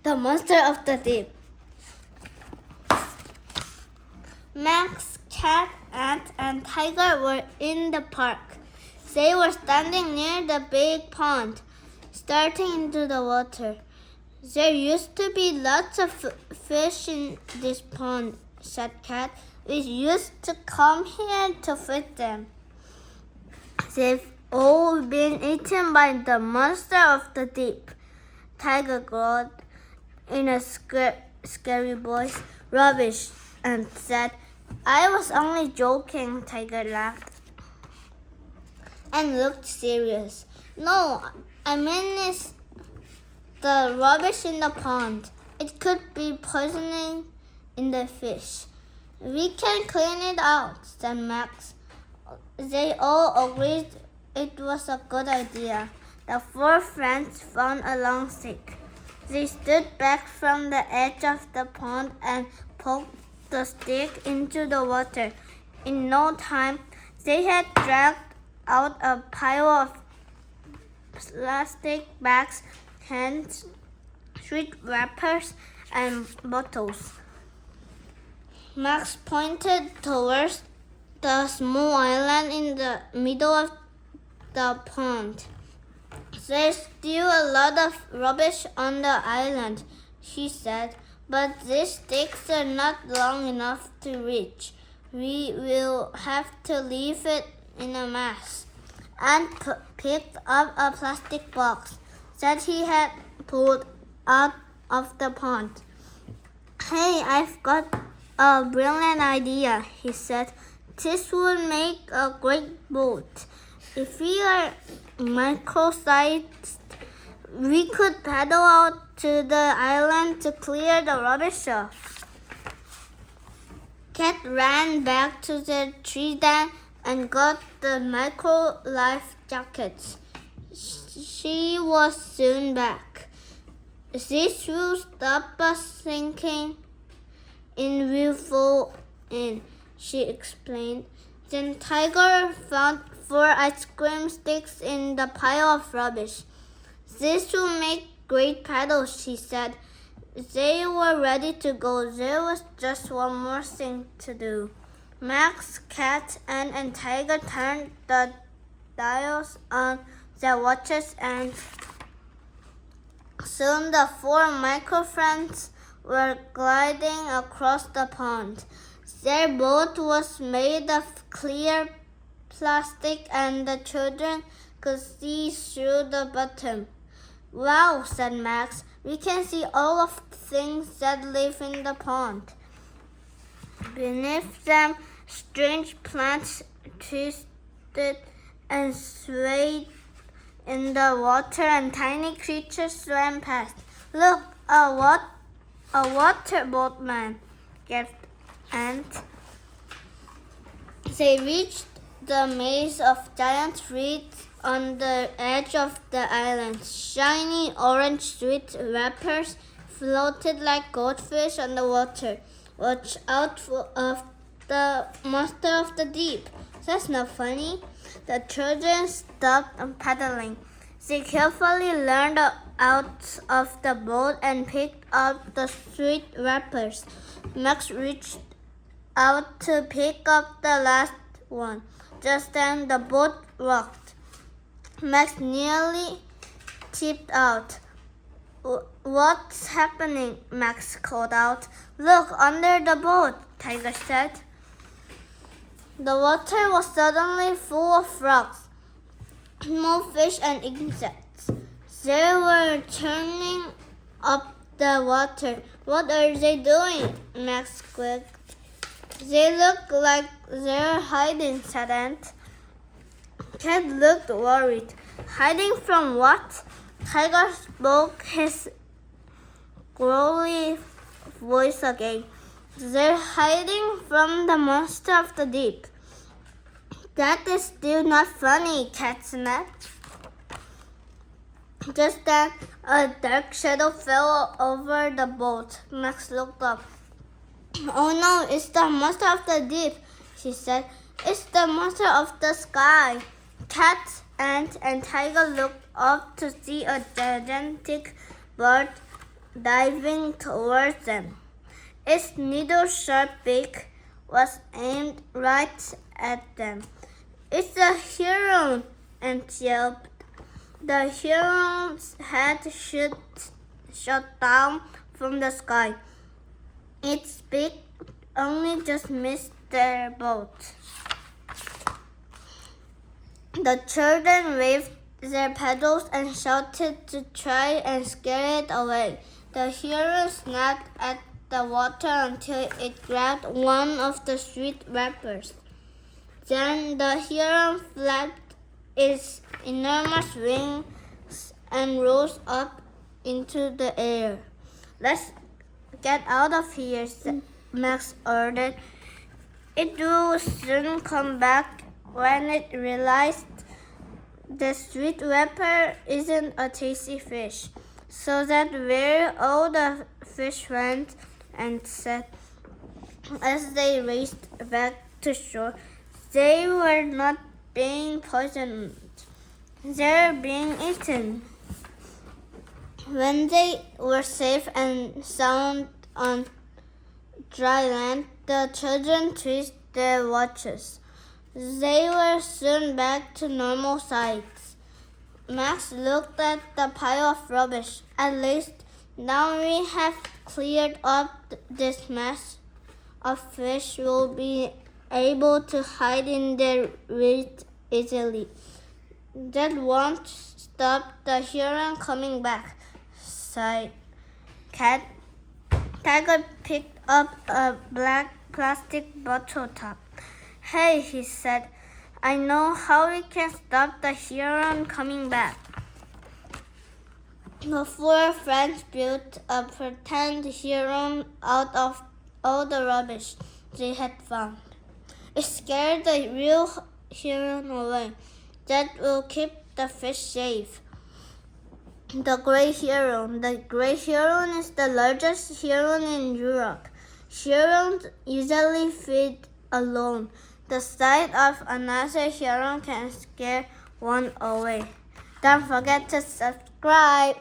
the monster of the deep. Max, Cat, Ant, and Tiger were in the park. They were standing near the big pond, staring into the water. There used to be lots of fish in this pond, said Cat. We used to come here to feed them. They've all been eaten by the monster of the deep, Tiger growled in a scary voice. Rubbish, and said. I was only joking, Tiger laughed and looked serious. No, I mean it's the rubbish in the pond. It could be poisoning in the fish. We can clean it out, said Max. They all agreed it was a good idea. The four friends found a long stick. They stood back from the edge of the pond and poked the stick into the water. In no time, they had dragged out a pile of plastic bags, cans, sweet wrappers, and bottles. Max pointed towards the small island in the middle of the pond. There's still a lot of rubbish on the island, he said, but these sticks are not long enough to reach. We will have to leave it in a mess. And picked up a plastic box that he had pulled out of the pond. Hey, I've got a brilliant idea, he said. This would make a great boat. If we are micro-sized, we could paddle out to the island to clear the rubbish off. Cat ran back to the tree stand and got the micro-life jackets. She was soon back. This will stop us sinking in. We'll fall in, she explained. Then Tiger found 4 ice cream sticks in the pile of rubbish. This will make great paddles, she said. They were ready to go. There was just one more thing to do. Max, Cat, Ant, and Tiger turned the dials on their watches, and soon the 4 micro-friends were gliding across the pond. Their boat was made of clear plastic, and the children could see through the bottom. Wow, said Max. We can see all of the things that live in the pond. Beneath them, strange plants twisted and swayed in the water, and tiny creatures swam past. Look, a water boatman, gasped Ant. They reached the maze of giant reeds on the edge of the island. Shiny orange sweet wrappers floated like goldfish on the water. Watch out for the monster of the deep. That's not funny. The children stopped paddling. They carefully leaned out of the boat and picked up the sweet wrappers. Max reached out to pick up the last one. Just then the boat rocked. Max nearly tipped out. What's happening? Max called out. Look under the boat, Tiger said. The water was suddenly full of rocks, small fish, and insects. They were churning up the water. What are they doing? Max squeaked. They look like they're hiding, said Ant. Cat looked worried. Hiding from what? Tiger spoke his growly voice again. They're hiding from the monster of the deep. That is still not funny, Cat snapped. Just then, a dark shadow fell over the boat. Max looked up. Oh no, it's the monster of the deep, she said. It's the monster of the sky. Cat, Ant, and Tiger looked up to see a gigantic bird diving towards them. Its needle-sharp beak was aimed right at them. "It's a heron!" it yelped. The heron's head shot down from the sky. Its beak only just missed their boat. The children waved their paddles and shouted to try and scare it away. The heron snapped at the water until it grabbed one of the sweet wrappers. Then the heron flapped its enormous wings and rose up into the air. "Let's get out of here," Max ordered. It will soon come back when it realized the sweet wrapper isn't a tasty fish. So that's where all the fish went, and said as they raced back to shore, "They were not being poisoned. They're being eaten." When they were safe and sound on dry land, the children twisted their watches. They were soon back to normal size. Max looked at the pile of rubbish. "At least now we have cleared up this mess of fish. We'll be able to hide in their reeds easily. That won't stop the heron coming back," sighed Cat. Tiger picked up a black plastic bottle top. "Hey," he said, "I know how we can stop the heron coming back." The four friends built a pretend heron out of all the rubbish they had found. It scared the real heron away. That will keep the fish safe. The gray heron. The gray heron is the largest heron in Europe. Herons usually feed alone. The sight of another heron can scare one away. Don't forget to subscribe.